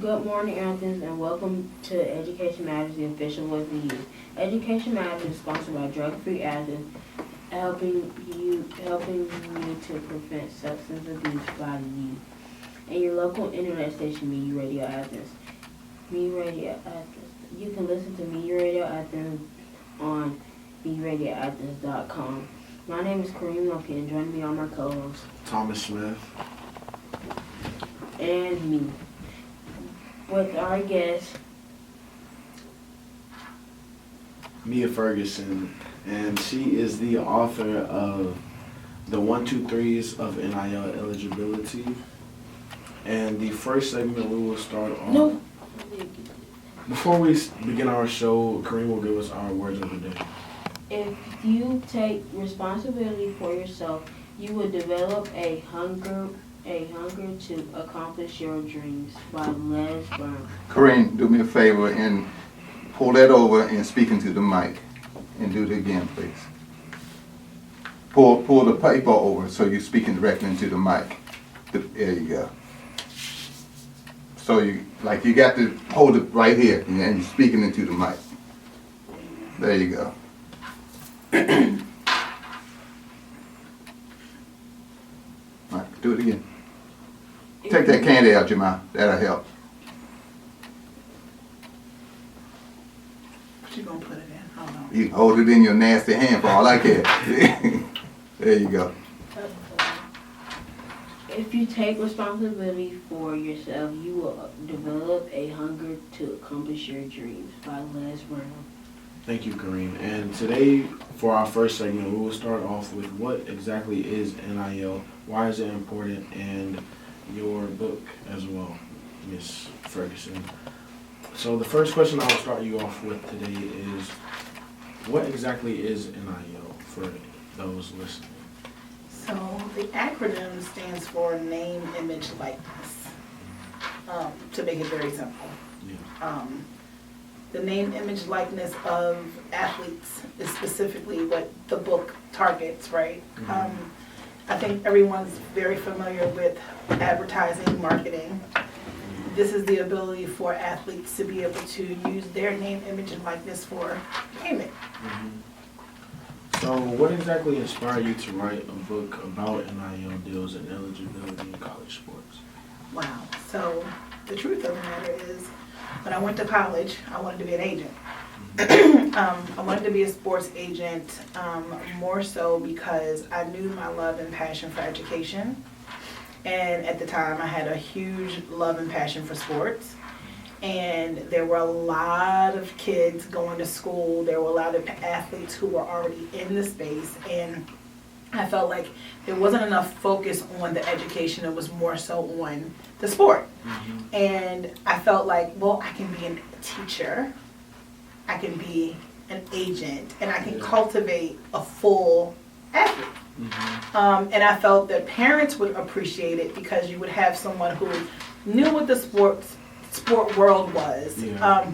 Good morning, Athens, and welcome to Education Matters, the official voice of the youth. Education Matters is sponsored by Drug Free Athens, helping you to prevent substance abuse by the youth. And your local internet station, Mia Radio Athens. Mia Radio Athens. You can listen to Mia Radio Athens on MiaRadioAthens.com. My name is Kareem Loki, and joining me are my co-hosts Thomas Smith and me, with our guest Mia Ferguson, and she is the author of The 1, 2, 3s of NIL Eligibility. And the first segment we will start on. No. Before we begin our show, Kareem will give us our words of the day. If you take responsibility for yourself, you will develop a hunger to accomplish your dreams, by Les Brown. Kareem, do me a favor and pull that over and speak into the mic. And do it again, please. Pull the paper over so you're speaking directly into the mic. There you go. So you got to hold it right here and you're speaking into the mic. There you go. All right, do it again. Take that candy out your mouth. That'll help. What you gonna put it in? I don't know. You can hold it in your nasty hand for all I care. There you go. If you take responsibility for yourself, you will develop a hunger to accomplish your dreams, by Les Brown. Thank you, Kareem. And today, for our first segment, we will start off with what exactly is NIL, why is it important, and your book as well, Miss Ferguson. So the first question I will start you off with today is, what exactly is NIL for those listening? So the acronym stands for Name, Image, Likeness. To make it very simple. Yeah. The name, image, likeness of athletes is specifically what the book targets, right? Mhm. I think everyone's very familiar with advertising, marketing. This is the ability for athletes to be able to use their name, image, and likeness for payment. So what exactly inspired you to write a book about NIL deals and eligibility in college sports? Wow. So the truth of the matter is, when I went to college, I wanted to be an agent. I wanted to be a sports agent, more so because I knew my love and passion for education. And at the time, I had a huge love and passion for sports. And there were a lot of kids going to school. There were a lot of athletes who were already in the space. And I felt like there wasn't enough focus on the education. It was more so on the sport. And I felt like, well, I can be a teacher, I can be an agent, and I can cultivate a full athlete. And I felt that parents would appreciate it because you would have someone who knew what the sport world was,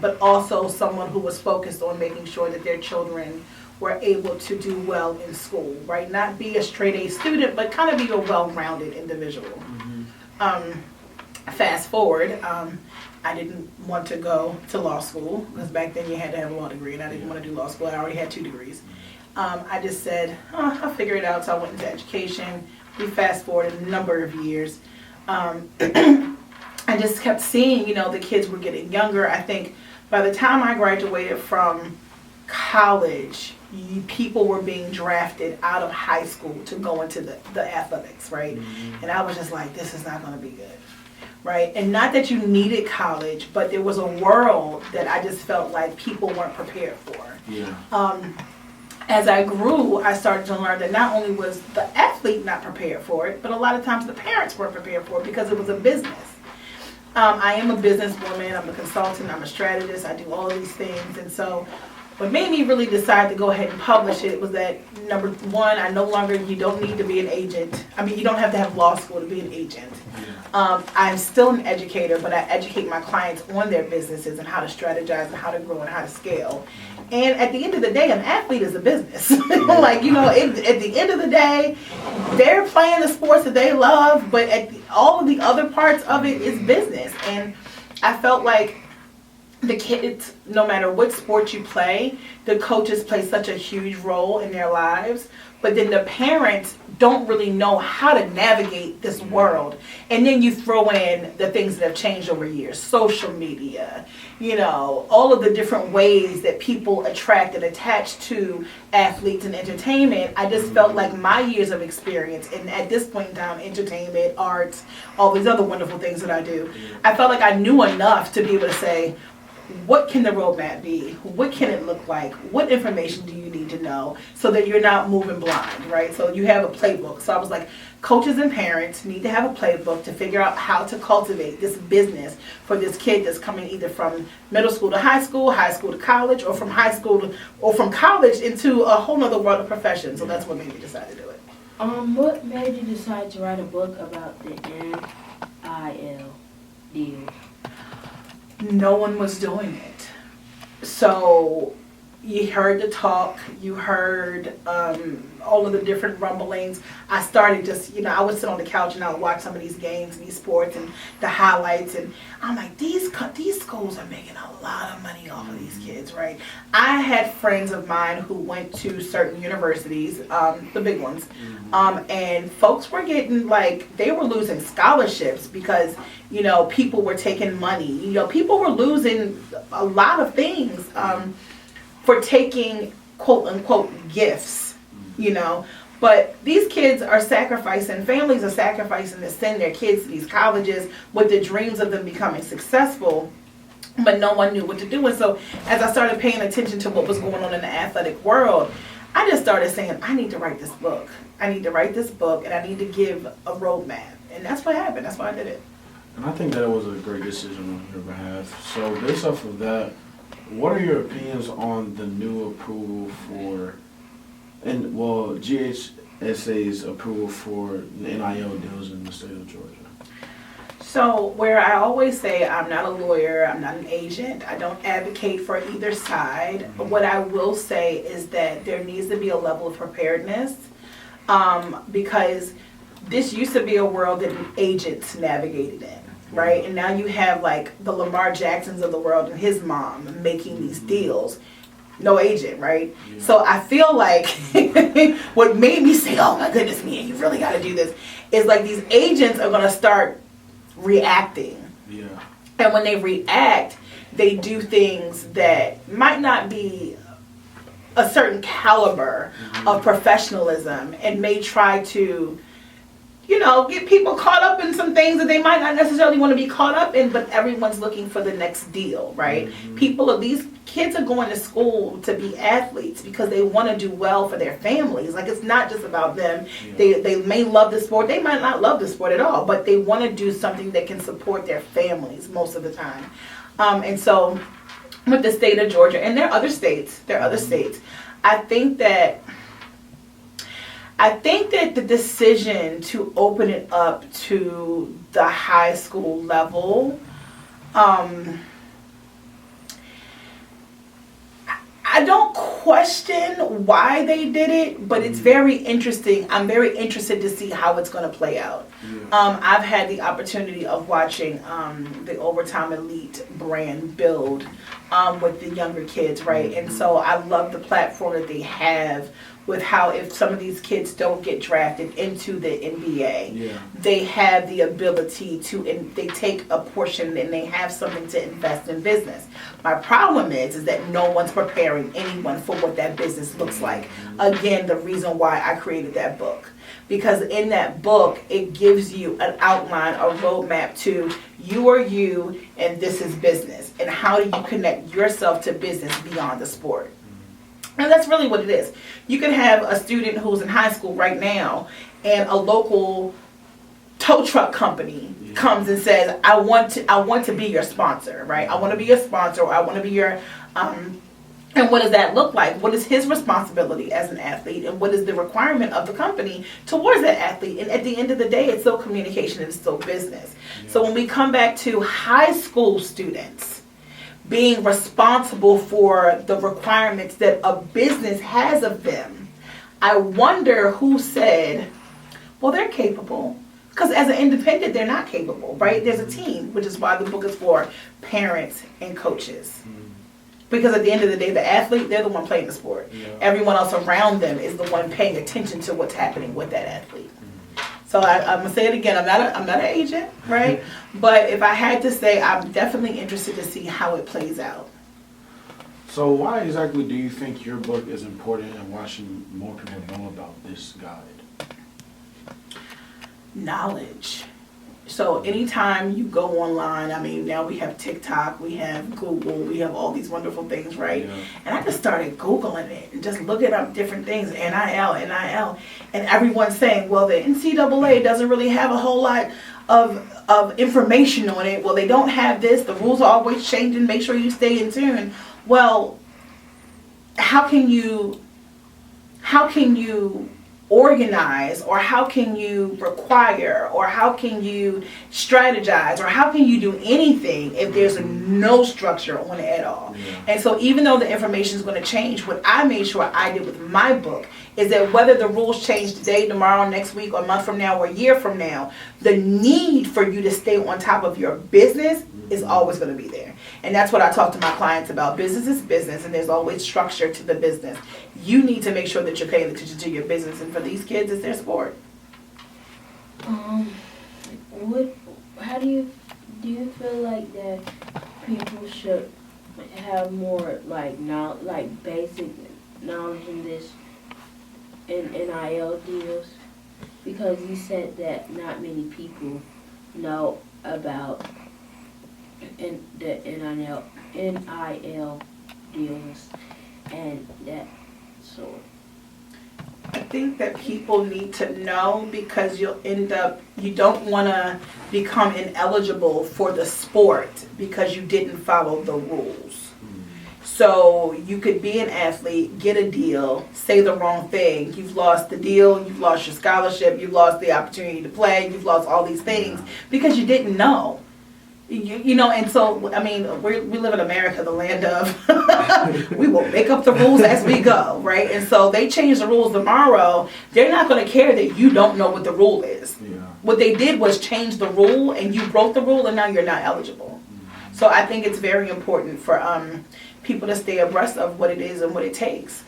but also someone who was focused on making sure that their children were able to do well in school, right? Not be a straight A student, but kind of be a well-rounded individual. Fast forward, I didn't want to go to law school because back then you had to have a law degree, and I didn't want to do law school. I already had 2 degrees. I just said, I'll figure it out. So I went into education. We fast forward a number of years. I just kept seeing, the kids were getting younger. I think by the time I graduated from college, people were being drafted out of high school to go into the athletics, right? And I was just like, this is not going to be good, right? And not that you needed college, but there was a world that I just felt like people weren't prepared for. As I grew, I started to learn that not only was the athlete not prepared for it, but a lot of times the parents weren't prepared for it because it was a business. I am a businesswoman, I'm a consultant, I'm a strategist, I do all these things. And so what made me really decide to go ahead and publish it was that, number one, you don't need to be an agent. You don't have to have law school to be an agent. I'm still an educator, but I educate my clients on their businesses and how to strategize and how to grow and how to scale. And at the end of the day, an athlete is a business. At the end of the day, they're playing the sports that they love, but all of the other parts of it is business. And I felt like the kids, no matter what sport you play, the coaches play such a huge role in their lives, but then the parents don't really know how to navigate this world. And then you throw in the things that have changed over years, social media, all of the different ways that people attract and attach to athletes and entertainment. I just felt like my years of experience, and at this point in time, entertainment, arts, all these other wonderful things that I do, I felt like I knew enough to be able to say, what can the roadmap be? What can it look like? What information do you need to know so that you're not moving blind, right? So you have a playbook. So I was like, coaches and parents need to have a playbook to figure out how to cultivate this business for this kid that's coming either from middle school to high school to college, or from high school or from college into a whole nother world of profession. So that's what made me decide to do it. What made you decide to write a book about the NIL deal? No one was doing it. So you heard the talk, you heard all of the different rumblings. I started just, I would sit on the couch and I would watch some of these games and these sports and the highlights, and I'm like, these schools are making a lot of money off of these kids, right? I had friends of mine who went to certain universities, the big ones, and folks were getting, they were losing scholarships because, people were taking money. People were losing a lot of things for taking quote unquote gifts, But these kids are sacrificing, families are sacrificing to send their kids to these colleges with the dreams of them becoming successful, but no one knew what to do. And so as I started paying attention to what was going on in the athletic world, I just started saying, I need to write this book. I need to write this book, and I need to give a roadmap. And that's what happened. That's why I did it. And I think that it was a great decision on your behalf. So based off of that, what are your opinions on the new approval for, GHSA's approval for NIL deals in the state of Georgia? So where I always say I'm not a lawyer, I'm not an agent, I don't advocate for either side. What I will say is that there needs to be a level of preparedness, because this used to be a world that agents navigated in, right? And now you have the Lamar Jacksons of the world and his mom making these deals. No agent, right? Yeah. So I feel like what made me say, oh my goodness, Mia, you really got to do this, is these agents are going to start reacting. Yeah. And when they react, they do things that might not be a certain caliber of professionalism, and may try to, get people caught up in some things that they might not necessarily want to be caught up in, but everyone's looking for the next deal, right? These kids are going to school to be athletes because they want to do well for their families. It's not just about them. Yeah. They may love the sport. They might not love the sport at all, but they want to do something that can support their families most of the time. And so with the state of Georgia, and there are other states, I think that the decision to open it up to the high school level, I don't question why they did it, but it's very interesting. I'm very interested to see how it's going to play out. Yeah. I've had the opportunity of watching the Overtime Elite brand build with the younger kids, right? And so I love the platform that they have with how, if some of these kids don't get drafted into the NBA, they have the ability to, they take a portion and they have something to invest in business. My problem is that no one's preparing anyone for what that business looks like. Again, the reason why I created that book. Because in that book, it gives you an outline, a roadmap to you are you and this is business. And how do you connect yourself to business beyond the sport? And that's really what it is. You can have a student who's in high school right now, and a local tow truck company comes and says, I want to be your sponsor, right? I want to be your sponsor, or I want to be your, and what does that look like? What is his responsibility as an athlete, and what is the requirement of the company towards that athlete? And at the end of the day, it's still communication and it's still business. Yeah. So when we come back to high school students being responsible for the requirements that a business has of them, I wonder who said, well, they're capable. Because as an independent, they're not capable, right? There's a team, which is why the book is for parents and coaches. Because at the end of the day, the athlete, they're the one playing the sport. Yeah. Everyone else around them is the one paying attention to what's happening with that athlete. So I'm gonna say it again. I'm not an agent, right? But if I had to say, I'm definitely interested to see how it plays out. So why exactly do you think your book is important and why should more people know about this guide? Knowledge. So anytime you go online, I mean, now we have TikTok, we have Google, we have all these wonderful things, right? Yeah. And I just started Googling it and just looking up different things, NIL. And everyone's saying, well, the NCAA doesn't really have a whole lot of information on it. Well, they don't have this. The rules are always changing. Make sure you stay in tune. Well, how can you organize, or how can you require, or how can you strategize, or how can you do anything if there's no structure on it at all? Yeah. And so even though the information is going to change, what I made sure I did with my book is that whether the rules change today, tomorrow, next week, or a month from now, or a year from now, the need for you to stay on top of your business is always going to be there. And that's what I talk to my clients about. Business is business, and there's always structure to the business. You need to make sure that you're paying attention to your business, and for these kids, it's their sport. How do you feel like that people should have more basic knowledge in this in NIL deals? Because you said that not many people know about the NIL deals and that sort. I think that people need to know, because you don't want to become ineligible for the sport because you didn't follow the rules. So you could be an athlete, get a deal, say the wrong thing. You've lost the deal, you've lost your scholarship, you've lost the opportunity to play, you've lost all these things because you didn't know. You know, and so, I mean, we live in America, the land of, we will make up the rules as we go, right? And so they change the rules tomorrow. They're not going to care that you don't know what the rule is. Yeah. What they did was change the rule, and you broke the rule, and now you're not eligible. So I think it's very important for people to stay abreast of what it is and what it takes.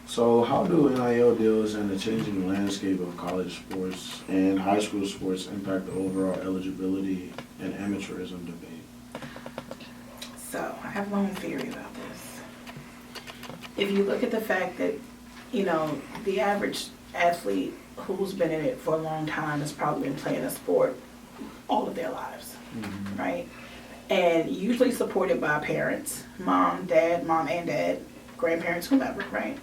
So how do NIL deals and the changing landscape of college sports and high school sports impact the overall eligibility and amateurism debate? So I have my own theory about this. If you look at the fact that, you know, the average athlete who's been in it for a long time has probably been playing a sport all of their lives, right? And usually supported by parents, mom and dad, grandparents, whomever, right?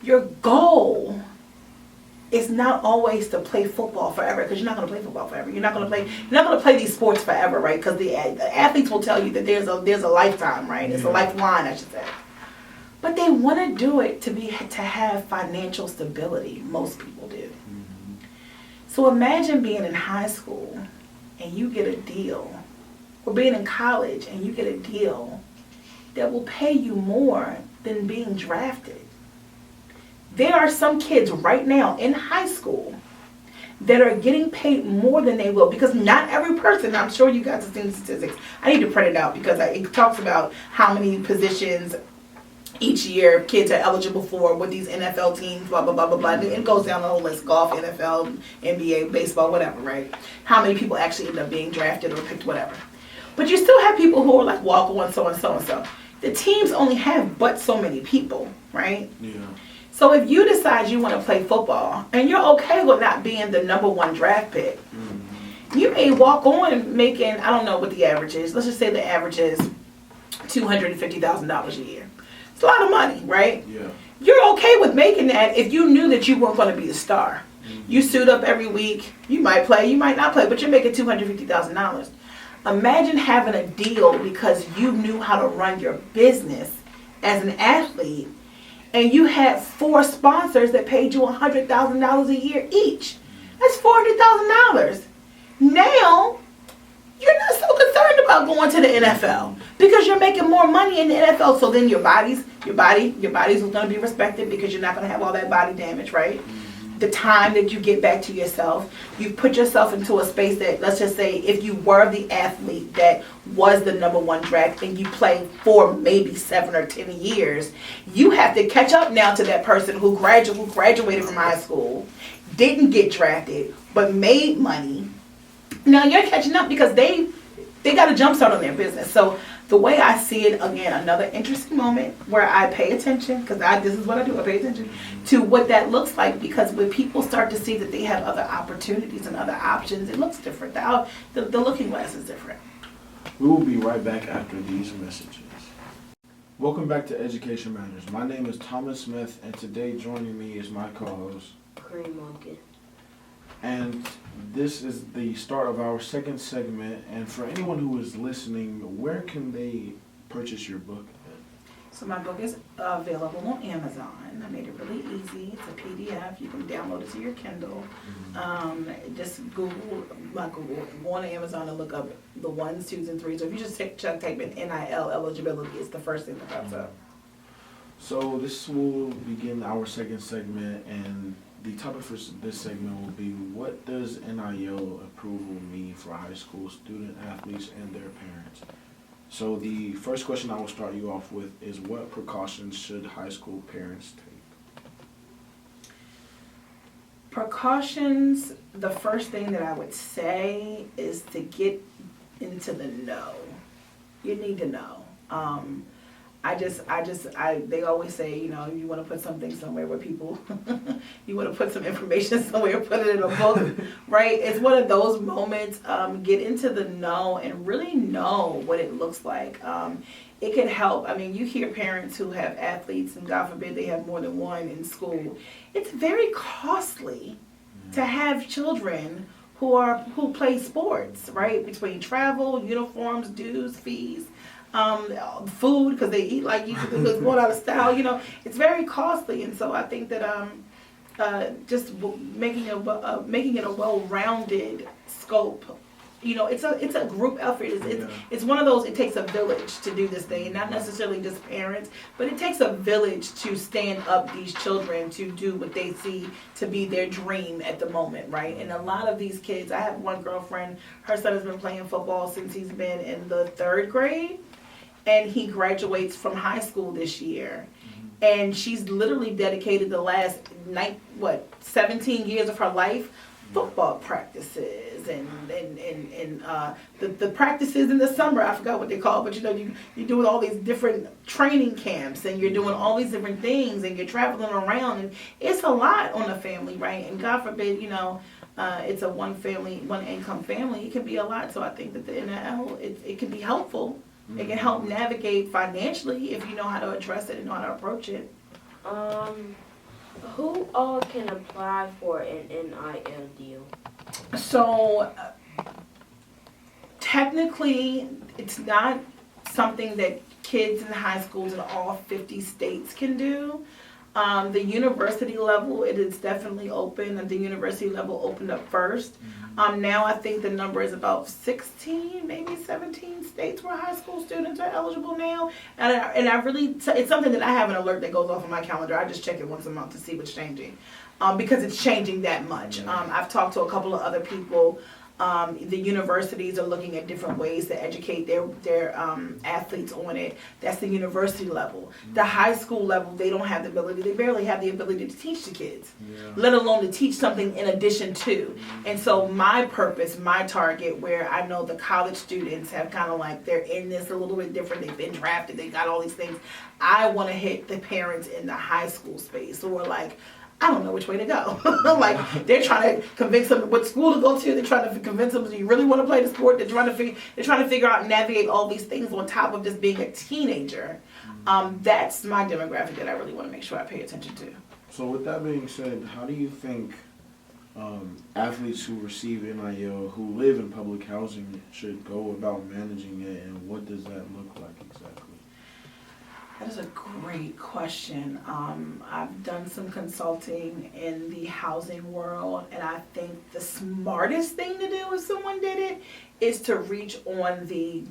Your goal is not always to play football forever, because you're not going to play football forever. You're not going to play these sports forever, right? Because the athletes will tell you that there's a lifetime, right? It's a lifeline, I should say. But they want to do it to have financial stability. Most people do. So imagine being in high school and you get a deal, or being in college and you get a deal that will pay you more than being drafted. There are some kids right now in high school that are getting paid more than they will, because not every person, I'm sure you guys have seen the statistics. I need to print it out because it talks about how many positions each year kids are eligible for with these NFL teams, blah, blah, blah, blah, blah. It goes down the whole list: golf, NFL, NBA, baseball, whatever, right? How many people actually end up being drafted or picked, whatever. But you still have people who are like walk-on, so and so and so. The teams only have but so many people, right? Yeah. So if you decide you want to play football and you're okay with not being the number one draft pick, you may walk on making, I don't know what the average is. Let's just say the average is $250,000 a year. It's a lot of money, right? Yeah. You're okay with making that if you knew that you weren't going to be a star. You suit up every week. You might play, you might not play, but you're making $250,000. Imagine having a deal because you knew how to run your business as an athlete, and you had 4 sponsors that paid you $100,000 a year each. That's $400,000. Now, you're not so concerned about going to the NFL because you're making more money in the NFL. So then your body's going to be respected because you're not going to have all that body damage, right? the time that you get back to yourself. You put yourself into a space that, let's just say, if you were the athlete that was the number one draft and you played for maybe 7 or 10 years, you have to catch up now to that person who graduated from high school, didn't get drafted, but made money. Now you're catching up because they got a jump start on their business. So the way I see it, again, another interesting moment where I pay attention, because this is what I do, I pay attention to what that looks like, because when people start to see that they have other opportunities and other options, it looks different. The looking glass is different. We will be right back after these messages. Welcome back to Education Matters. My name is Thomas Smith, and today joining me is my co-host, Kareem Monkey. and this is the start of our second segment. And for anyone who is listening, where can they purchase your book? So my book is available on Amazon. I made it really easy. It's a PDF. You can download it to your Kindle. Just go on Amazon and look up the 1s, 2s, and 3s. So if you just type in NIL eligibility, it's the first thing that pops up. So this will begin our second segment, and the topic for this segment will be, what does NIL approval mean for high school student athletes and their parents? So the first question I will start you off with is, what precautions should high school parents take? Precautions, the first thing that I would say is to get into the know. You need to know. They always say, you want to put something somewhere where people, you want to put some information somewhere, put it in a book, right? It's one of those moments. Get into the know and really know what it looks like. It can help. I mean, you hear parents who have athletes, and God forbid they have more than one in school. It's very costly to have children who play sports, right? Between travel, uniforms, dues, fees. Food, because they eat like you, it's going out of style. It's very costly, and so I think that just making it a well-rounded scope. It's a group effort. It's one of those. It takes a village to do this thing, not necessarily just parents, but it takes a village to stand up these children to do what they see to be their dream at the moment, right? And a lot of these kids. I have one girlfriend. Her son has been playing football since he's been in the 3rd grade. And he graduates from high school this year. And she's literally dedicated the last 17 years of her life, football practices and the practices in the summer. I forgot what they call it, but you're doing all these different training camps, and you're doing all these different things, and you're traveling around, and it's a lot on a family, right? And God forbid, it's a one income family. It can be a lot. So I think that the NIL, it can be helpful. It can help navigate financially if you know how to address it and know how to approach it. Who all can apply for an NIL deal? So technically, it's not something that kids in high schools in all 50 states can do. The university level, it is definitely open. The university level opened up first. Now I think the number is about 16, maybe 17 states where high school students are eligible now. And I really, it's something that I have an alert that goes off on my calendar. I just check it once a month to see what's changing, because it's changing that much. I've talked to a couple of other people. The universities are looking at different ways to educate their athletes on it. That's the university level. The high school level, they don't have the ability. They barely have the ability to teach the kids, let alone to teach something in addition to. And so my purpose, my target, where I know the college students have kind of like, they're in this a little bit different. They've been drafted. They got all these things. I want to hit the parents in the high school space who are like, I don't know which way to go. Like, they're trying to convince them what school to go to. They're trying to convince them, do you really want to play the sport? They're trying to figure out and navigate all these things on top of just being a teenager. That's my demographic that I really want to make sure I pay attention to. So with that being said, how do you think athletes who receive NIL, who live in public housing, should go about managing it, and what does that look like exactly? That is a great question. I've done some consulting in the housing world, and I think the smartest thing to do if someone did it is to reach on the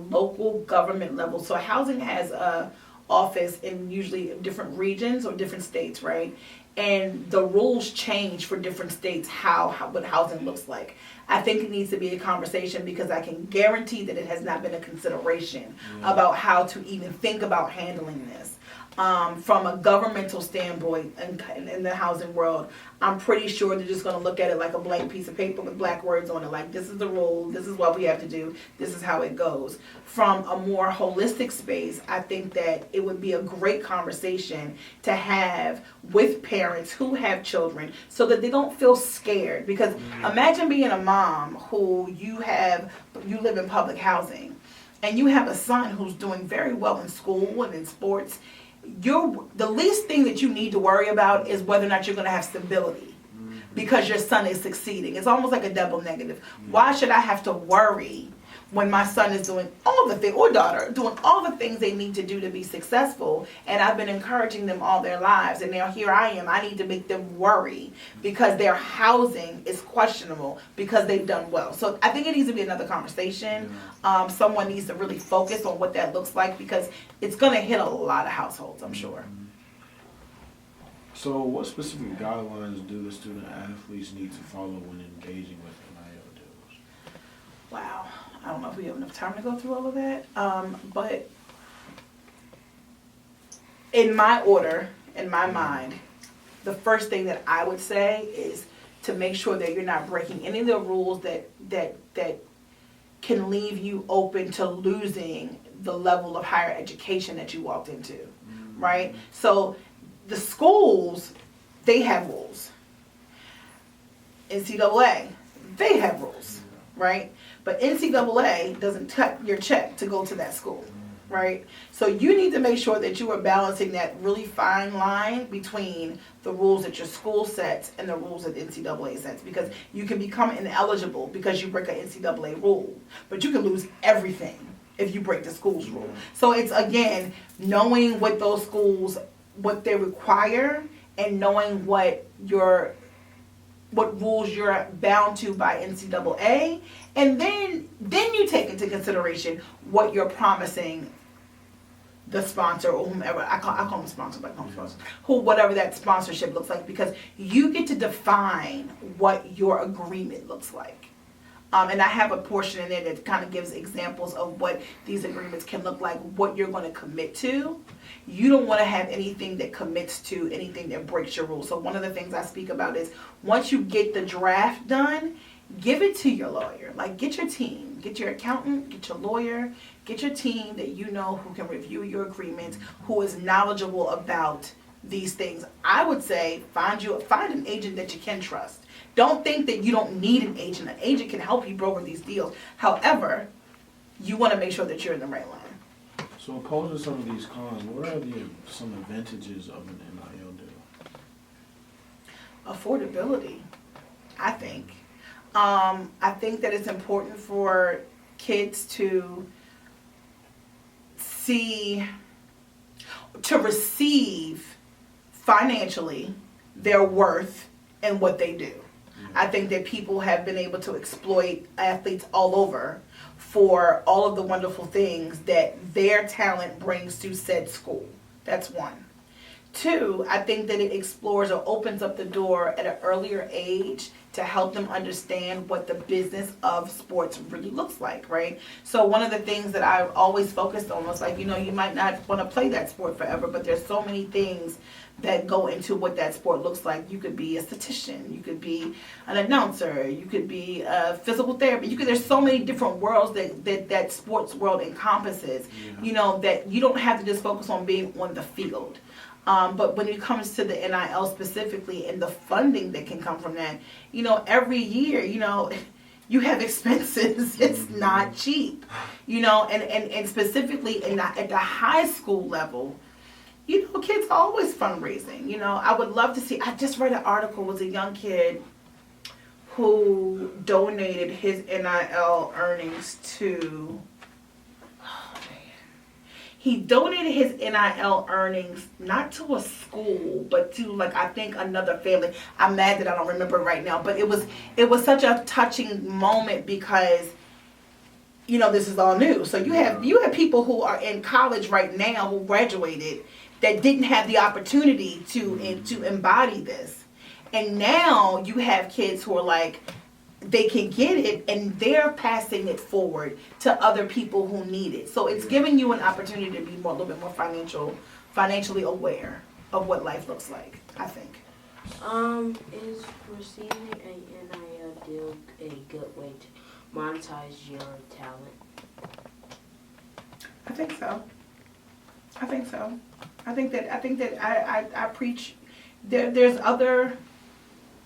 local government level. So housing has a office in usually different regions or different states, right? and the rules change for different states what housing looks like. I think it needs to be a conversation because I can guarantee that it has not been a consideration about how to even think about handling this. From a governmental standpoint in the housing world, I'm pretty sure they're just going to look at it like a blank piece of paper with black words on it, like this is the rule, this is what we have to do, this is how it goes. From a more holistic space, I think that it would be a great conversation to have with parents who have children so that they don't feel scared. Because imagine being a mom who you live in public housing and you have a son who's doing very well in school and in sports. The least thing that you need to worry about is whether or not you're going to have stability because your son is succeeding. It's almost like a double negative. Why should I have to worry when my son is doing all the things, or daughter, doing all the things they need to do to be successful, and I've been encouraging them all their lives, and now here I am, I need to make them worry because their housing is questionable because they've done well. So I think it needs to be another conversation. Someone needs to really focus on what that looks like because it's going to hit a lot of households, I'm sure. So what specific guidelines do the student athletes need to follow when engaging with NIL deals? Wow. I don't know if we have enough time to go through all of that. But in my order, in my mind, the first thing that I would say is to make sure that you're not breaking any of the rules that can leave you open to losing the level of higher education that you walked into, right? So the schools, they have rules. NCAA, they have rules, right? But NCAA doesn't cut your check to go to that school, right? So you need to make sure that you are balancing that really fine line between the rules that your school sets and the rules that NCAA sets, because you can become ineligible because you break an NCAA rule, but you can lose everything if you break the school's rule. So it's, again, knowing what those schools, what they require, and knowing what rules you're bound to by NCAA, and then you take into consideration what you're promising the sponsor or whomever. I call them sponsor, but I call them sponsor. Whatever that sponsorship looks like, because you get to define what your agreement looks like. And I have a portion in there that kind of gives examples of what these agreements can look like, what you're going to commit to. You don't want to have anything that commits to anything that breaks your rules. So one of the things I speak about is once you get the draft done, give it to your lawyer. Like, get your team, get your accountant, get your lawyer, get your team that you know who can review your agreements, who is knowledgeable about these things. I would say find an agent that you can trust. Don't think that you don't need an agent. An agent can help you broker these deals. However, you want to make sure that you're in the right line. So opposing some of these cons, what are some advantages of an NIL deal? Affordability, I think. I think that it's important for kids to receive financially their worth and what they do. I think that people have been able to exploit athletes all over for all of the wonderful things that their talent brings to said school. That's one. Two, I think that it explores or opens up the door at an earlier age to help them understand what the business of sports really looks like, right? So one of the things that I've always focused on was like, you might not want to play that sport forever, but there's so many things that go into what that sport looks like. You could be a statistician, you could be an announcer, you could be a physical therapist. There's so many different worlds that sports world encompasses, that you don't have to just focus on being on the field. But when it comes to the NIL specifically and the funding that can come from that, every year, you have expenses. It's not cheap, and specifically at the high school level, kids are always fundraising. I would love to see, I just read an article, was a young kid who donated his NIL earnings to, he donated his NIL earnings not to a school, but to I think another family. I'm mad that I don't remember right now, but it was such a touching moment because this is all new. So you have people who are in college right now who graduated that didn't have the opportunity to embody this. And now you have kids who are like, they can get it and they're passing it forward to other people who need it. So it's giving you an opportunity to be a little bit more financially aware of what life looks like, I think. Is receiving a NIL deal a good way to monetize your talent? I think so. I think that I preach. There's other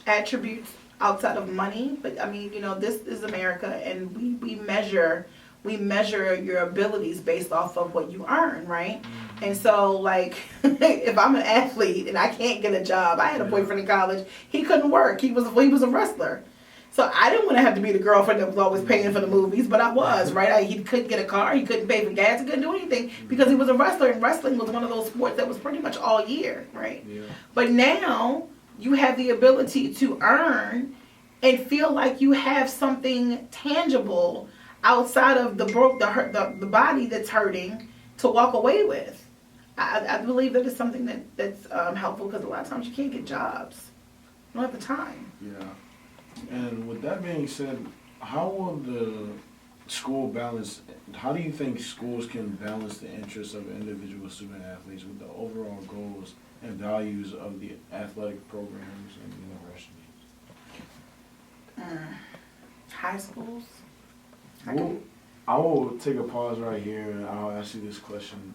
attributes outside of money, but I mean, this is America, and we measure your abilities based off of what you earn, right? And so, like, if I'm an athlete and I can't get a job, I had a boyfriend in college. He couldn't work. He was a wrestler. So I didn't want to have to be the girlfriend that was always paying for the movies, but I was, right? He couldn't get a car. He couldn't pay for gas. He couldn't do anything because he was a wrestler, and wrestling was one of those sports that was pretty much all year, right? Yeah. But now you have the ability to earn and feel like you have something tangible outside of the body that's hurting to walk away with. I believe that is something that's helpful because a lot of times you can't get jobs. You don't have the time. Yeah. And with that being said, how will the school balance, how do you think schools can balance the interests of individual student athletes with the overall goals and values of the athletic programs and universities? High schools? I will take a pause right here and I'll ask you this question.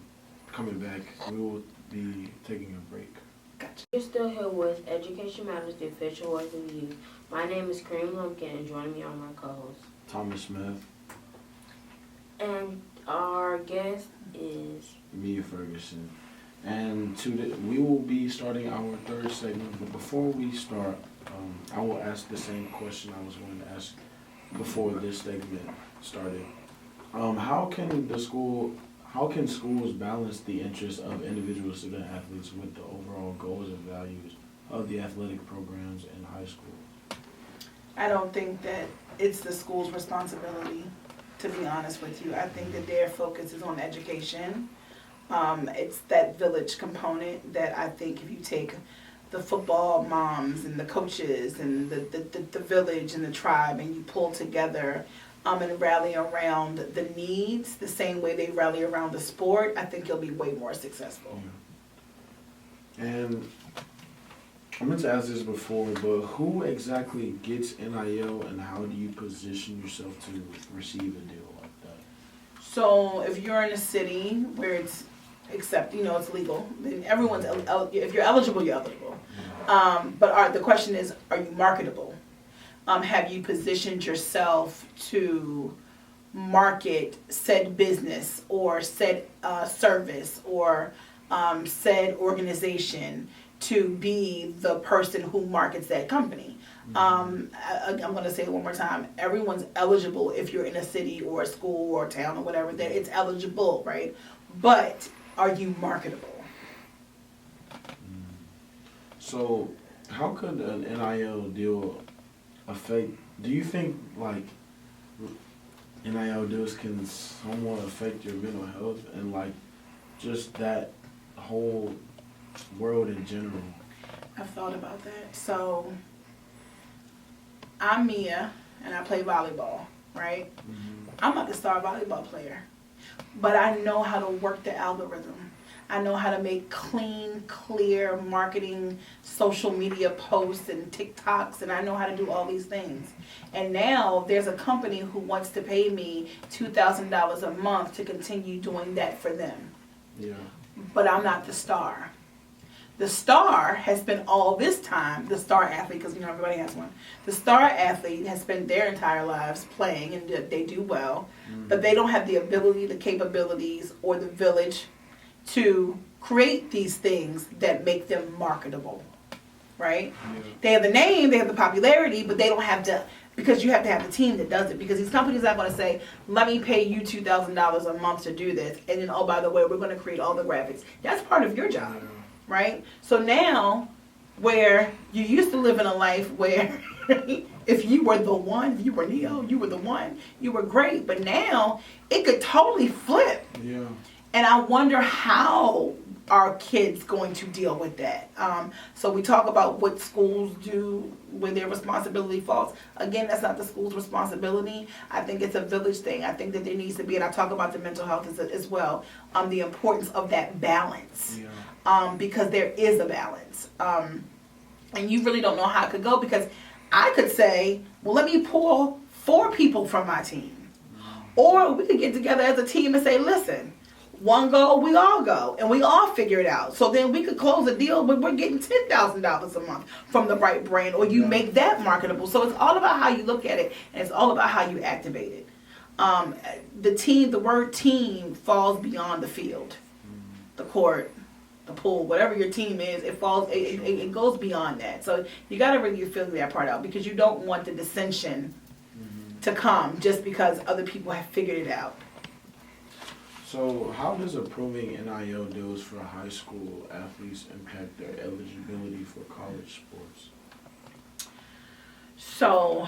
Coming back, we will be taking a break. Gotcha. You're still here with Education Matters, the official voice of the youth. My name is Kareem Lumpkin, and joining me are my co-host Thomas Smith. And our guest is Mia Ferguson. And we will be starting our third segment, but before we start, I will ask the same question I was going to ask before this segment started. How can schools balance the interests of individual student athletes with the overall goals and values of the athletic programs in high school? I don't think that it's the school's responsibility, to be honest with you. I think that their focus is on education. It's that village component that I think if you take the football moms and the coaches and the village and the tribe and you pull together and rally around the needs the same way they rally around the sport, I think you'll be way more successful. Yeah. And I meant to ask this before, but who exactly gets NIL and how do you position yourself to receive a deal like that? So if you're in a city where it's it's legal, then everyone's if you're eligible, you're eligible. But the question is, are you marketable? Have you positioned yourself to market said business or said service or said organization to be the person who markets that company? I'm going to say it one more time. Everyone's eligible if you're in a city or a school or a town or whatever. That it's eligible, right? But are you marketable? So how could an NIL deal affect, do you think like NIL deals can somewhat affect your mental health and like just that whole world in general? I've thought about that. So I'm Mia and I play volleyball, right? Mm-hmm. I'm not the star volleyball player, but I know how to work the algorithm. I know how to make clean, clear marketing, social media posts and TikToks, and I know how to do all these things. And now there's a company who wants to pay me $2,000 a month to continue doing that for them. Yeah. But I'm not the star. The star has spent all this time, the star athlete, because everybody has one. The star athlete has spent their entire lives playing, and they do well, but they don't have the ability, the capabilities, or the village to create these things that make them marketable, right? Yeah. They have the name, they have the popularity, but they don't have because you have to have the team that does it, because these companies are going to say, let me pay you $2,000 a month to do this, and then, oh, by the way, we're going to create all the graphics. That's part of your job, right? So now, where you used to live in a life where If you were the one, if you were Neo, you were the one, you were great. But now it could totally flip. Yeah. And I wonder how are kids going to deal with that. So we talk about what schools do when their responsibility falls. Again, that's not the school's responsibility. I think it's a village thing. I think that there needs to be, and I talk about the mental health as well, the importance of that balance. Yeah. Because there is a balance. And you really don't know how it could go, because I could say, well, let me pull 4 people from my team. Or we could get together as a team and say, listen, one go, we all go, and we all figure it out. So then we could close a deal, but we're getting $10,000 a month from the right brand, or you make that marketable. So it's all about how you look at it, and it's all about how you activate it. The word team falls beyond the field, the court, the pool, whatever your team is. It goes beyond that. So you got to really figure that part out, because you don't want the dissension to come just because other people have figured it out. So how does approving NIL deals for high school athletes impact their eligibility for college sports? So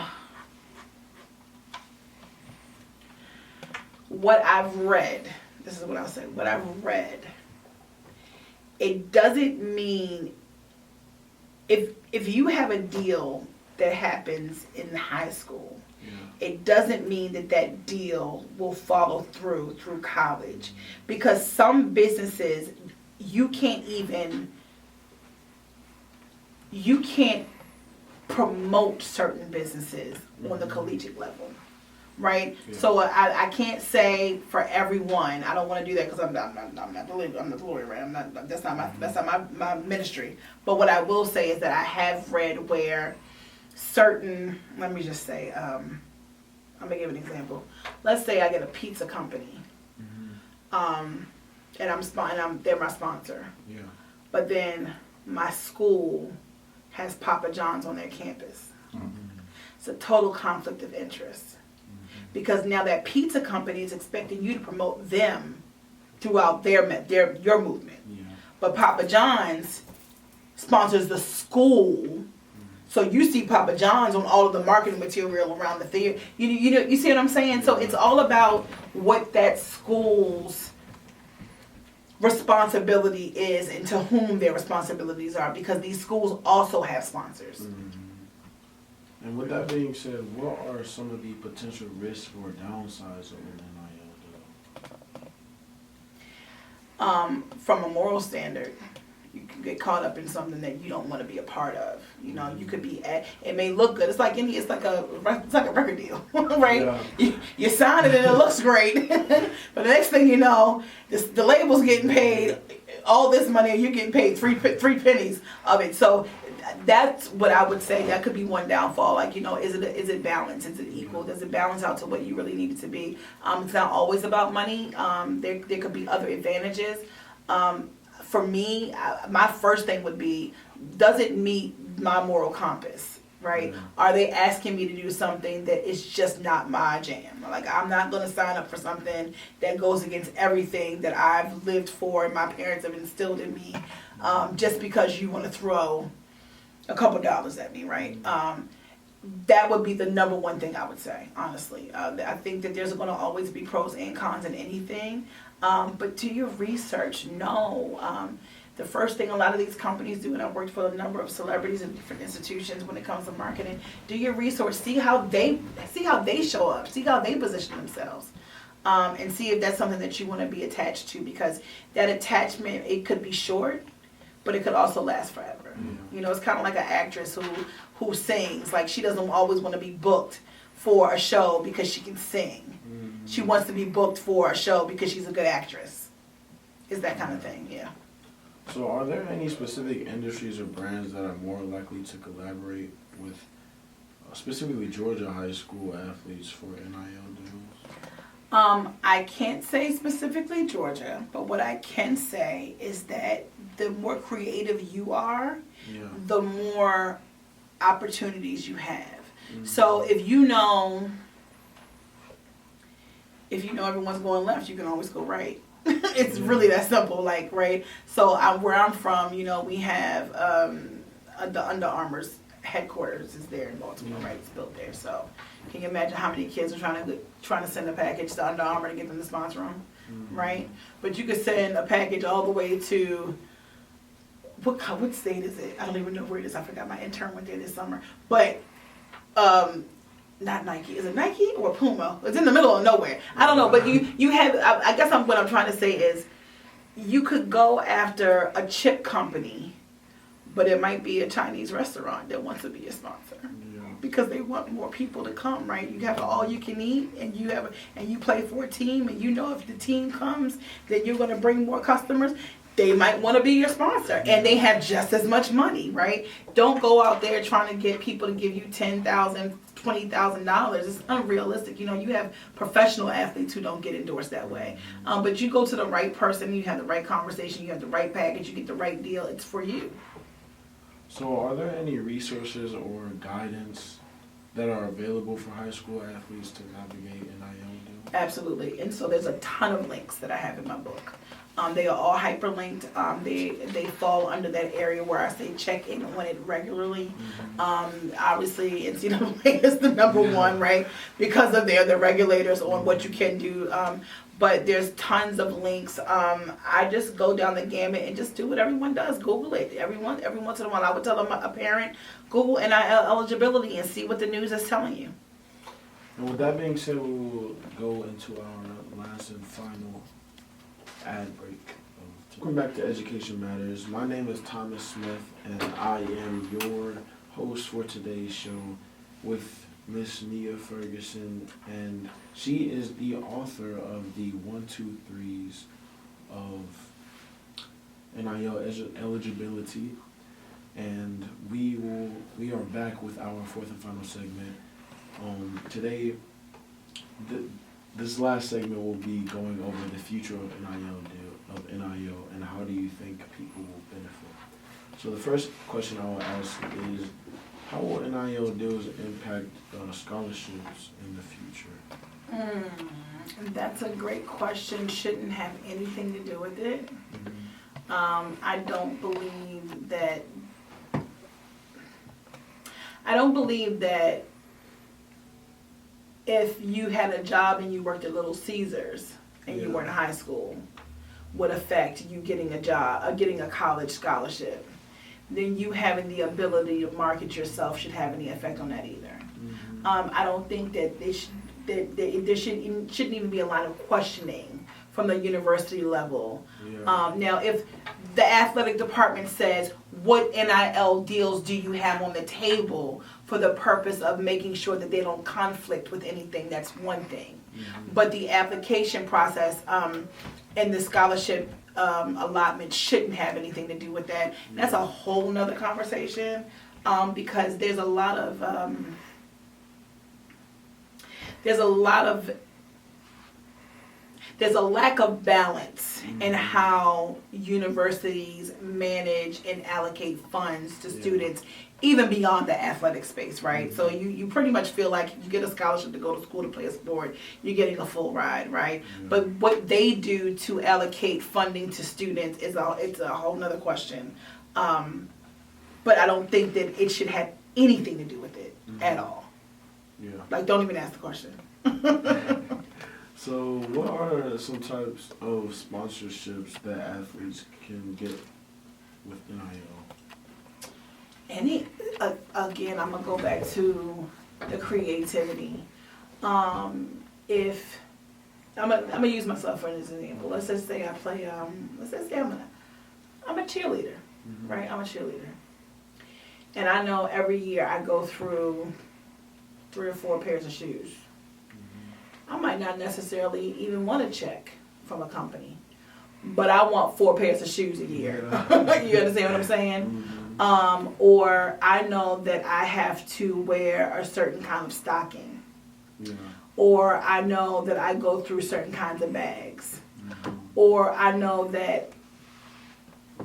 what I've read, this is what I'll say, what I've read, it doesn't mean, if you have a deal that happens in high school, it doesn't mean that deal will follow through college. Because some businesses, you can't promote certain businesses on the collegiate level, right? Yeah. So I can't say for everyone. I don't want to do that, because I'm not the lawyer, right? That's not my ministry. But what I will say is that I have read where certain, let me just say, I'm gonna give an example. Let's say I get a pizza company, and they're my sponsor. Yeah. But then my school has Papa John's on their campus. It's a total conflict of interest, because now that pizza company is expecting you to promote them throughout your movement. Yeah. But Papa John's sponsors the school. So you see Papa John's on all of the marketing material around the theater. You see what I'm saying? So it's all about what that school's responsibility is and to whom their responsibilities are, because these schools also have sponsors. And with that being said, what are some of the potential risks or downsides of an NIL deal? From a moral standard, you can get caught up in something that you don't want to be a part of. You could be it may look good. It's like a record deal, right? Yeah. You sign it and it looks great, but the next thing you know, the label's getting paid all this money, and you're getting paid three pennies of it. So that's what I would say. That could be one downfall. Like, is it balanced? Is it equal? Does it balance out to what you really need it to be? It's not always about money. There could be other advantages. For me, my first thing would be, does it meet my moral compass, right? Are they asking me to do something that is just not my jam? Like, I'm not going to sign up for something that goes against everything that I've lived for and my parents have instilled in me, just because you want to throw a couple dollars at me, right? That would be the number one thing I would say, honestly. I think that there's going to always be pros and cons in anything. But do your research. No. The first thing a lot of these companies do, and I've worked for a number of celebrities in different institutions when it comes to marketing, do your research. See how they show up. See how they position themselves. And see if that's something that you want to be attached to, because that attachment, it could be short, but it could also last forever. It's kind of like an actress who sings. Like, she doesn't always want to be booked for a show because she can sing. She wants to be booked for a show because she's a good actress. It's that kind of thing, yeah. So are there any specific industries or brands that are more likely to collaborate with specifically Georgia high school athletes for NIL deals? I can't say specifically Georgia, but what I can say is that the more creative you are, the more opportunities you have. So if you know everyone's going left, you can always go right. It's really that simple, right? So where I'm from, we have the Under Armour's headquarters is there in Baltimore, right? It's built there. So can you imagine how many kids are trying to send a package to Under Armour to get them to sponsor them, right? But you could send a package all the way to what state is it? I don't even know where it is. I forgot. My intern went there this summer. But not Nike. Is it Nike or Puma? It's in the middle of nowhere. I don't know. But you have. I guess what I'm trying to say is, you could go after a chip company, but it might be a Chinese restaurant that wants to be a sponsor. Because they want more people to come, right? You have all you can eat, and you play for a team, and you know if the team comes, then you're going to bring more customers. They might want to be your sponsor, and they have just as much money, right? Don't go out there trying to get people to give you $10,000, $20,000. It's unrealistic. You have professional athletes who don't get endorsed that way. But you go to the right person, you have the right conversation, you have the right package, you get the right deal. It's for you. So are there any resources or guidance that are available for high school athletes to navigate NIL deals? Absolutely. And so there's a ton of links that I have in my book. They are all hyperlinked. They fall under that area where I say check in on it regularly. Obviously, NCAA is the number one, right? Because of the regulators on what you can do. But there's tons of links. I just go down the gamut and just do what everyone does. Google it. Every once in a while, I would tell a parent, Google NIL eligibility and see what the news is telling you. And with that being said, we will go into our last and final ad break. Welcome back to Education Matters. My name is Thomas Smith, and I am your host for today's show with Miss Mia Ferguson, and she is the author of the 1-2-3s of NIL eligibility, and we are back with our fourth and final segment. Today, this last segment will be going over the future of NIL and how do you think people will benefit. So the first question I will ask is, how will NIL deals impact scholarships in the future? That's a great question. Shouldn't have anything to do with it. I don't believe that if you had a job and you worked at Little Caesars and you were in high school would affect you getting a job, getting a college scholarship. Then you having the ability to market yourself should have any effect on that either. I don't think that there shouldn't even be a line of questioning from the university level. Now, if the athletic department says, what NIL deals do you have on the table for the purpose of making sure that they don't conflict with anything, that's one thing. But the application process and the scholarship allotment shouldn't have anything to do with that. That's a whole nother conversation because there's a lack of balance in how universities manage and allocate funds to students, even beyond the athletic space, right? So you pretty much feel like you get a scholarship to go to school to play a sport, you're getting a full ride, right? But what they do to allocate funding to students it's a whole nother question. But I don't think that it should have anything to do with it at all. Like, don't even ask the question. So what are some types of sponsorships that athletes can get with NIL? Again, I'm gonna go back to the creativity. If I'm gonna use myself for an example. Let's just say I play. Let's just say I'm a cheerleader, right? I'm a cheerleader, and I know every year I go through 3 or 4 pairs of shoes. I might not necessarily even want a check from a company, but I want 4 pairs of shoes a year. You understand what I'm saying? Or I know that I have to wear a certain kind of stocking. Or I know that I go through certain kinds of bags. Or I know that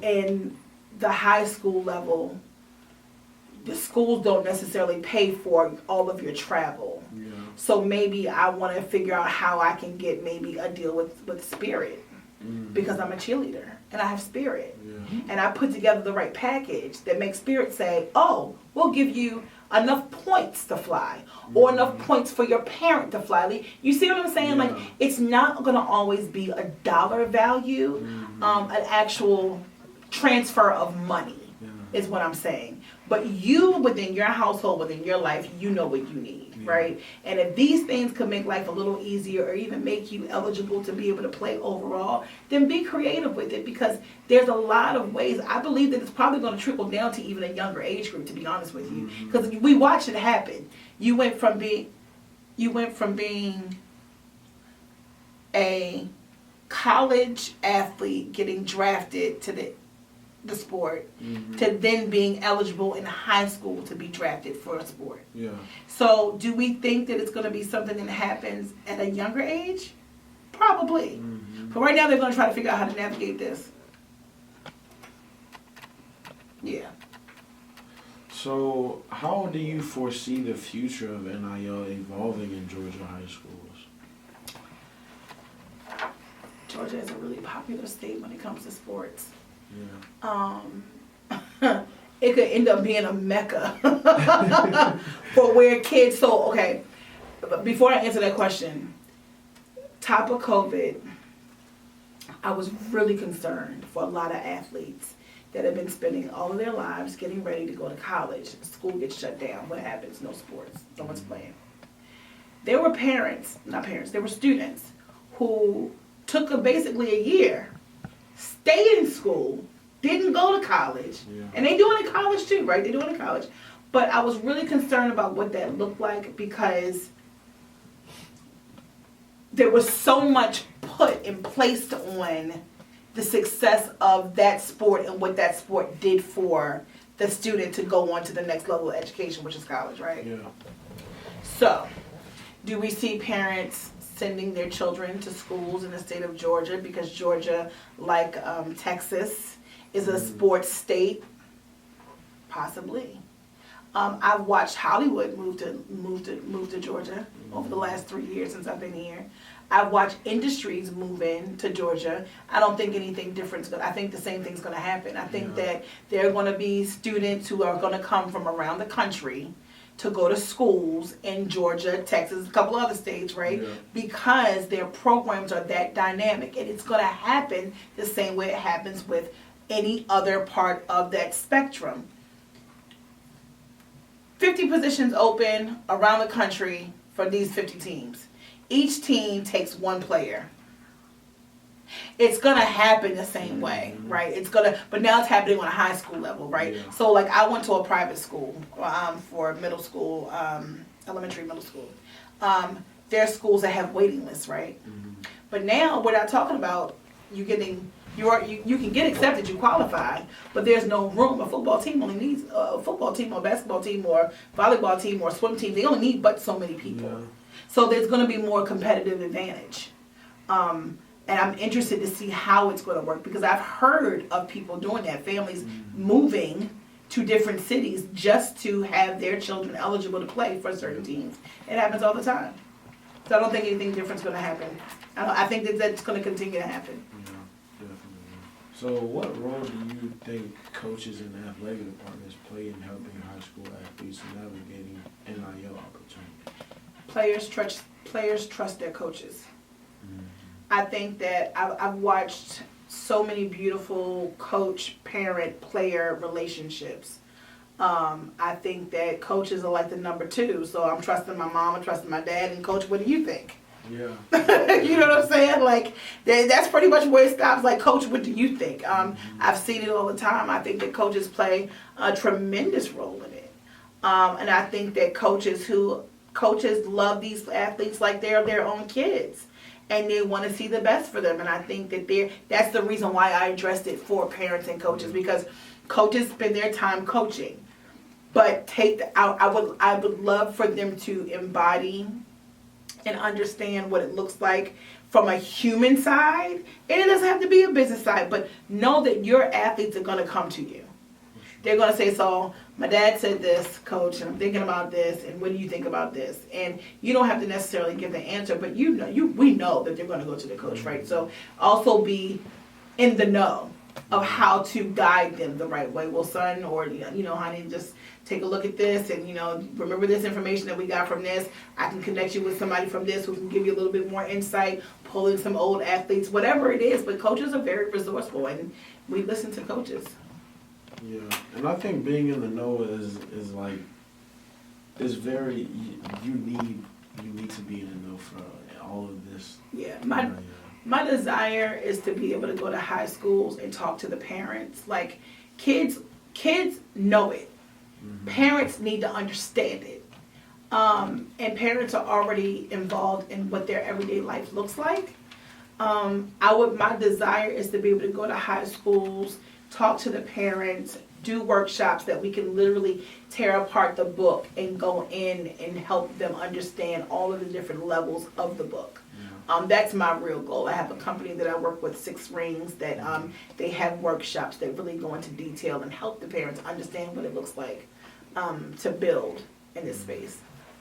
in the high school level, the schools don't necessarily pay for all of your travel. So maybe I want to figure out how I can get maybe a deal with Spirit. because I'm a cheerleader and I have spirit. Yeah. And I put together the right package that makes spirit say, oh, we'll give you enough points to fly or enough points for your parent to fly. Like, you see what I'm saying? Yeah. Like, it's not going to always be a dollar value, an actual transfer of money is what I'm saying. But you, within your household, within your life, you know what you need, right? And if these things could make life a little easier or even make you eligible to be able to play overall, then be creative with it, because there's a lot of ways. I believe that it's probably going to trickle down to even a younger age group, to be honest with you, because we watch it happen. You went from being a college athlete getting drafted to the sport to then being eligible in high school to be drafted for a sport. Yeah. So do we think that it's going to be something that happens at a younger age? Probably. But right now they're going to try to figure out how to navigate this. Yeah. So, how do you foresee the future of NIL evolving in Georgia high schools? Georgia is a really popular state when it comes to sports. Yeah. It could end up being a mecca for where kids. So, okay, but before I answer that question, top of COVID, I was really concerned for a lot of athletes that have been spending all of their lives getting ready to go to college. School gets shut down. What happens? No sports. No one's playing. There were there were students who took basically a year, stayed in school, didn't go to college, and they do it in college too, right? They do it in college. But I was really concerned about what that looked like, because there was so much put and placed on the success of that sport and what that sport did for the student to go on to the next level of education, which is college, right? Yeah. So, do we see parents sending their children to schools in the state of Georgia, because Georgia, like Texas, is a sports state? Possibly. I've watched Hollywood move to Georgia over the last 3 years since I've been here. I've watched industries move in to Georgia. I don't think anything different. I think the same thing's going to happen. I think that there are going to be students who are going to come from around the country to go to schools in Georgia, Texas, a couple other states, right? Yeah. Because their programs are that dynamic, and it's going to happen the same way it happens with any other part of that spectrum. 50 positions open around the country for these 50 teams. Each team takes one player. It's gonna happen the same way, right? But now it's happening on a high school level, right? Yeah. So like I went to a private school for middle school, elementary, middle school. There are schools that have waiting lists, right? But now we're not talking about you can get accepted, you qualify, but there's no room. A football team only needs a football team or basketball team or volleyball team or swim team. They only need but so many people. Yeah. So there's going to be more competitive advantage. And I'm interested to see how it's going to work, because I've heard of people doing that, families moving to different cities just to have their children eligible to play for certain teams. It happens all the time. So I don't think anything different's going to happen. I think that's going to continue to happen. Yeah, definitely. So what role do you think coaches and athletic departments play in helping high school athletes navigating NIL opportunities? Players trust their coaches. I think that I've watched so many beautiful coach-parent-player relationships. I think that coaches are like the number two. So I'm trusting my mom, I'm trusting my dad, and coach, what do you think? Yeah. You know what I'm saying? Like, that's pretty much where it stops. Like, coach, what do you think? I've seen it all the time. I think that coaches play a tremendous role in it. And I think that coaches love these athletes like they're their own kids. And they want to see the best for them. And I think that that's the reason why I addressed it for parents and coaches, because coaches spend their time coaching. But I would love for them to embody and understand what it looks like from a human side. And it doesn't have to be a business side, but know that your athletes are going to come to you. they're going to say, so my dad said this, coach, and I'm thinking about this, and what do you think about this? And you don't have to necessarily give the answer, but we know that they're going to go to the coach, right? So also be in the know of how to guide them the right way. Well, son, or honey, just take a look at this, and remember this information that we got from this. I can connect you with somebody from this who can give you a little bit more insight, pull in some old athletes, whatever it is. But coaches are very resourceful, and we listen to coaches. Yeah, and I think being in the know is very, you need to be in the know for all of this. Yeah, my desire is to be able to go to high schools and talk to the parents. Like, kids know it. Mm-hmm. Parents need to understand it. And parents are already involved in what their everyday life looks like. My desire is to be able to go to high schools, talk to the parents, do workshops that we can literally tear apart the book and go in and help them understand all of the different levels of the book. That's my real goal. I have a company that I work with, 6 Rings, that they have workshops that really go into detail and help the parents understand what it looks like to build in this space.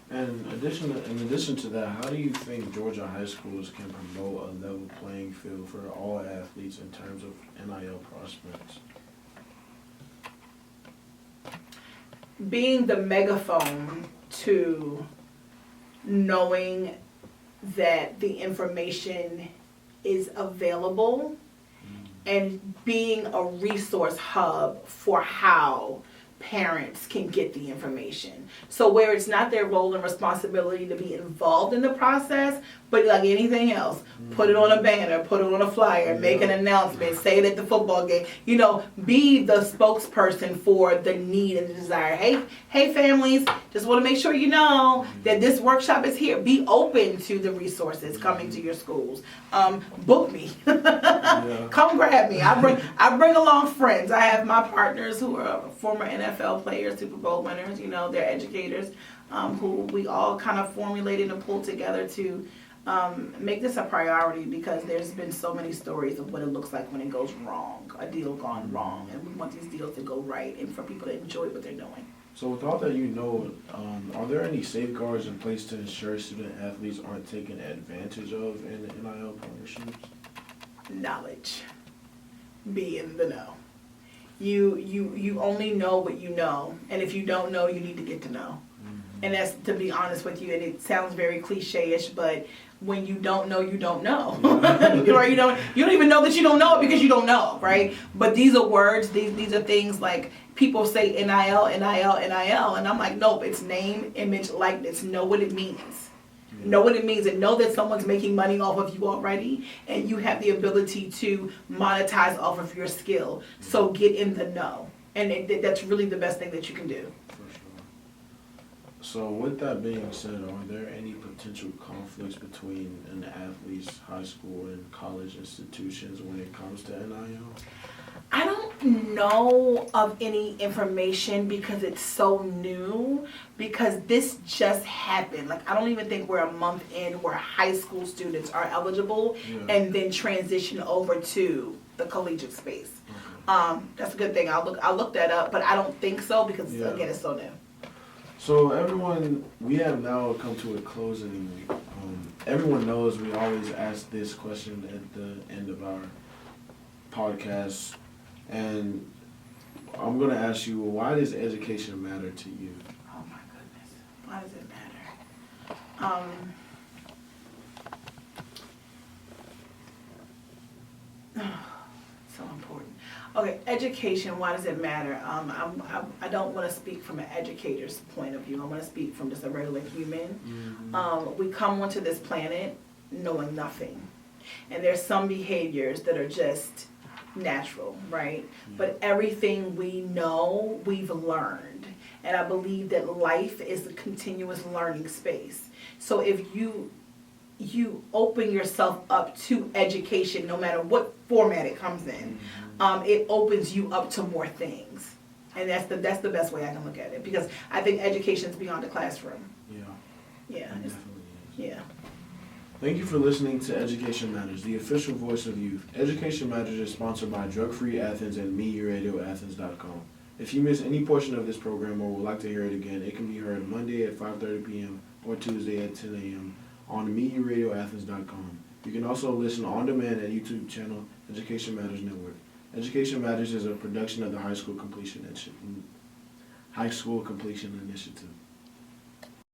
And in addition to that, how do you think Georgia high schools can promote a level playing field for all athletes in terms of NIL prospects? Being the megaphone to knowing that the information is available and being a resource hub for how parents can get the information. So where it's not their role and responsibility to be involved in the process, but like anything else, put it on a banner, put it on a flyer, make an announcement, say it at the football game, be the spokesperson for the need and the desire. Hey families, just want to make sure you know that this workshop is here. Be open to the resources coming to your schools. Book me. Come grab me. I bring along friends. I have my partners who are former NFL players, Super Bowl winners, they're educators, who we all kind of formulated and pulled together to make this a priority, because there's been so many stories of what it looks like when it goes wrong, a deal gone wrong, and we want these deals to go right and for people to enjoy what they're doing. So with all that are there any safeguards in place to ensure student athletes aren't taken advantage of in NIL partnerships? Knowledge. Be in the know. You only know what you know, and if you don't know, you need to get to know. And that's, to be honest with you, and it sounds very cliche-ish, but when you don't know, you don't know. Right? You don't even know that you don't know it because you don't know, right? But these are words, these are things like people say NIL, NIL, NIL, and I'm like, nope, it's name, image, likeness. Know what it means. Know what it means, and know that someone's making money off of you already, and you have the ability to monetize off of your skill. So get in the know, and that's really the best thing that you can do. So with that being said, are there any potential conflicts between an athlete's high school and college institutions when it comes to NIL? I don't know of any information because it's so new, because this just happened. Like, I don't even think we're a month in where high school students are eligible and then transition over to the collegiate space. That's a good thing. I'll look that up, but I don't think so because, again, it's so new. So everyone, we have now come to a closing. Everyone knows we always ask this question at the end of our podcast, and I'm going to ask you, why does education matter to you? Oh my goodness, why does it matter? So important. Okay, education, why does it matter? I don't want to speak from an educator's point of view. I want to speak from just a regular human. We come onto this planet knowing nothing. And there's some behaviors that are just natural, right? But everything we know, we've learned. And I believe that life is a continuous learning space. So if you open yourself up to education, no matter what format it comes in, it opens you up to more things. And that's the best way I can look at it, because I think education is beyond the classroom. Yeah. Yeah. Thank you for listening to Education Matters, the official voice of youth. Education Matters is sponsored by Drug Free Athens and MeRadioAthens.com. If you miss any portion of this program or would like to hear it again, it can be heard Monday at 5:30 p.m. or Tuesday at 10 a.m. on MeetYouRadioAthens.com. You can also listen on demand at YouTube channel Education Matters Network. Education Matters is a production of the High School Completion Initiative.